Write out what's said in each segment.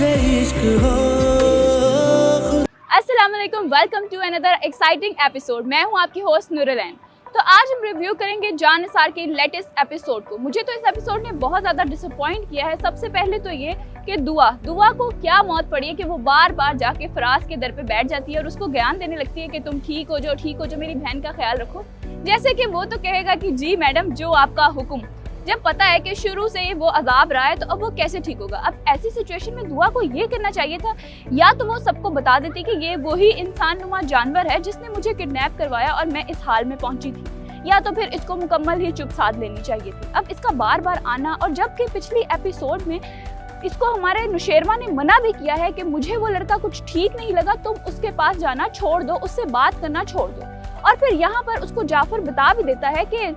तुझे इश्क हो। अस्सलाम वालेकुम, welcome to another exciting episode. मैं हूं आपकी होस्ट नूरलैन। तो आज हम रिव्यू करेंगे जान निसार के लेटेस्ट एपिसोड को। मुझे तो इस एपिसोड ने बहुत ज़्यादा डिसअपॉइंट किया है। सबसे पहले तो ये कि दुआ को क्या मौत पड़ी है कि वो बार बार जाके फराज के दर पे बैठ जाती है और उसको ज्ञान देने लगती है कि तुम ठीक हो जाओ, मेरी बहन का ख्याल रखो। जैसे कि वो तो कहेगा कि जी मैडम, जो आपका हुक्म। जब पता है कि शुरू से ही वो अजाब रहा है तो अब वो कैसे ठीक होगा। अब ऐसी सिचुएशन में दुआ को ये करना चाहिए था, या तो वो सबको बता देती कि ये वही इंसान नुमा जानवर है जिसने मुझे किडनैप करवाया और मैं इस हाल में पहुंची थी, या तो फिर इसको मुकम्मल ही चुप साध लेनी चाहिए थी। अब इसका बार बार आना, और जबकि पिछली एपिसोड में इसको हमारे नुशैरमा ने मना भी किया है कि मुझे वो लड़का कुछ ठीक नहीं लगा, तुम उसके पास जाना छोड़ दो, उससे बात करना छोड़ दो। और फिर यहाँ पर उसको जाफर बता भी देता है कि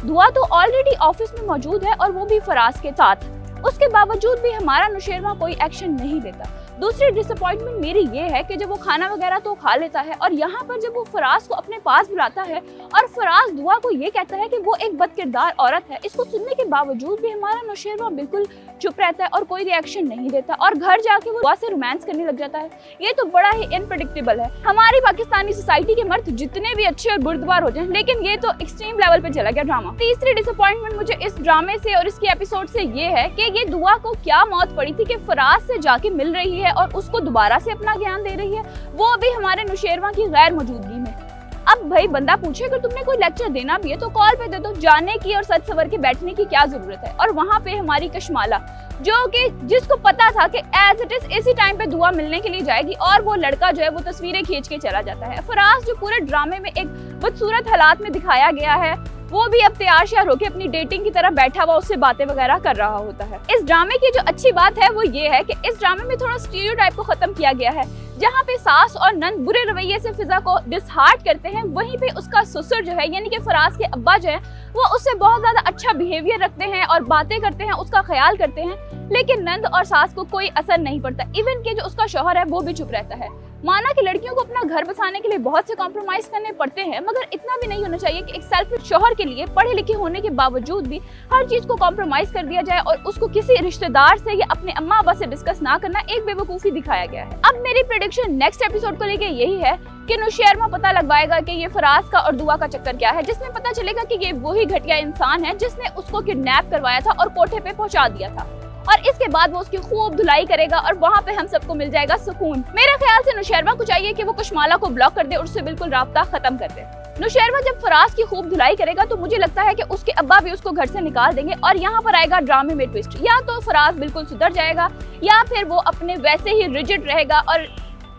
दुआ तो ऑलरेडी ऑफिस में मौजूद है और वो भी फराज के साथ। उसके बावजूद भी हमारा नुशैरमा कोई एक्शन नहीं लेता। दूसरी डिसअपॉइंटमेंट मेरी ये है कि जब वो खाना वगैरह तो खा लेता है और यहाँ पर जब वो फराज को अपने पास बुलाता है और फराज दुआ को ये कहता है कि वो एक बदकिरदार औरत है, इसको सुनने के बावजूद भी हमारा नुशैरमा बिल्कुल चुप रहता है और कोई रिएक्शन नहीं देता और घर जाके वो दुआ से रोमांस करने लग जाता है। ये तो बड़ा ही इनप्रेडिक्टेबल है। हमारी पाकिस्तानी सोसाइटी के मर्द जितने भी अच्छे और बुर्दबार हो जाए, लेकिन ये तो एक्सट्रीम लेवल पे चला गया ड्रामा। तीसरी डिसअपॉइंटमेंट मुझे इस ड्रामे से और इसके एपिसोड से ये है कि ये दुआ को क्या मौत पड़ी थी कि फराज से जाके मिल रही है और उसको दोबारा से अपना ज्ञान दे रही है, वो भी हमारे नुशैरमा की गैर मौजूदगी में। अब भाई बंदा पूछे कि तुमने कोई लेक्चर देना भी है तो कॉल पे दे दो, जाने की और सच सवर के बैठने की क्या जरूरत है। और वहाँ पे हमारी कशमाला, जो कि जिसको पता था कि एज इट इज इसी टाइम पे दुआ मिलने के लिए जाएगी, और वो लड़का जो है वो तस्वीरें खींच के चला जाता है। फराज जो पूरे ड्रामे में एक बदसूरत हालात में दिखाया गया है, वो भी अब तैयार श्यार होकर अपनी डेटिंग की तरह बैठा हुआ उससे बातें वगैरह कर रहा होता है। इस ड्रामे की जो अच्छी बात है वो ये है कि इस ड्रामे में थोड़ा स्टीरियोटाइप को खत्म किया गया है। जहाँ पे सास और नंद बुरे रवैये से फिजा को डिसहार्ट करते हैं, वहीं पे उसका ससुर जो है यानी कि फराज के अब्बा जो है वो उससे बहुत ज्यादा अच्छा बिहेवियर रखते हैं और बातें करते हैं, उसका ख्याल करते हैं। लेकिन नंद और सास को कोई असर नहीं पड़ता। इवन के जो उसका शौहर है वो भी चुप रहता है। माना कि लड़कियों को अपना घर बसाने के लिए बहुत से कॉम्प्रोमाइज करने पड़ते हैं, मगर इतना भी नहीं होना चाहिए कि एक सेल्फिश शौहर के लिए पढ़े लिखे होने के बावजूद भी हर चीज को कॉम्प्रोमाइज कर दिया जाए और उसको किसी रिश्तेदार से या अपने अम्मा अब्बा से डिस्कस ना करना एक बेवकूफी दिखाया गया है। अब मेरी प्रेडिक्शन नेक्स्ट एपिसोड को लेके यही है कि नुशैरमा पता लगवाएगा कि ये फराज का और दुआ का चक्कर क्या है, जिसमें पता चलेगा कि ये वही घटिया इंसान है जिसने उसको किडनैप करवाया था और कोठे पे पहुंचा दिया था। और इसके बाद वो उसकी खूब धुलाई करेगा और वहाँ पे हम सबको मिल जाएगा सुकून। मेरे ख्याल से नुशैरमा को चाहिए कि वो कशमाला को ब्लॉक कर दे और उससे बिल्कुल राब्ता खत्म कर दे। नुशैरमा जब फराज की खूब धुलाई करेगा तो मुझे लगता है कि उसके अब्बा भी उसको घर से निकाल देंगे और यहाँ पर आएगा ड्रामे में ट्विस्ट। या तो फराज बिल्कुल सुधर जाएगा या फिर वो अपने वैसे ही रिजिड रहेगा और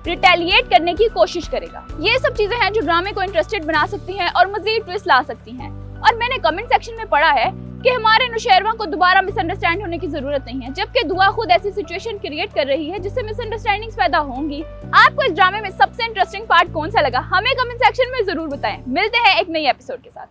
रिटेलिएट करने की कोशिश करेगा। ये सब चीजें हैं जो ड्रामे को इंटरेस्टेड बना सकती हैं और मजीद ट्विस्ट ला सकती हैं। और मैंने कमेंट सेक्शन में पढ़ा है कि हमारे नुशैरमा को दोबारा मिसअंडरस्टैंड होने की जरूरत नहीं है, जबकि दुआ खुद ऐसी सिचुएशन क्रिएट कर रही है जिससे मिसअंडरस्टैंडिंग्स पैदा होंगी। आपको इस ड्रामे में सबसे इंटरेस्टिंग पार्ट कौन सा लगा, हमें कमेंट सेक्शन में जरूर बताएं। मिलते हैं एक नई एपिसोड के साथ।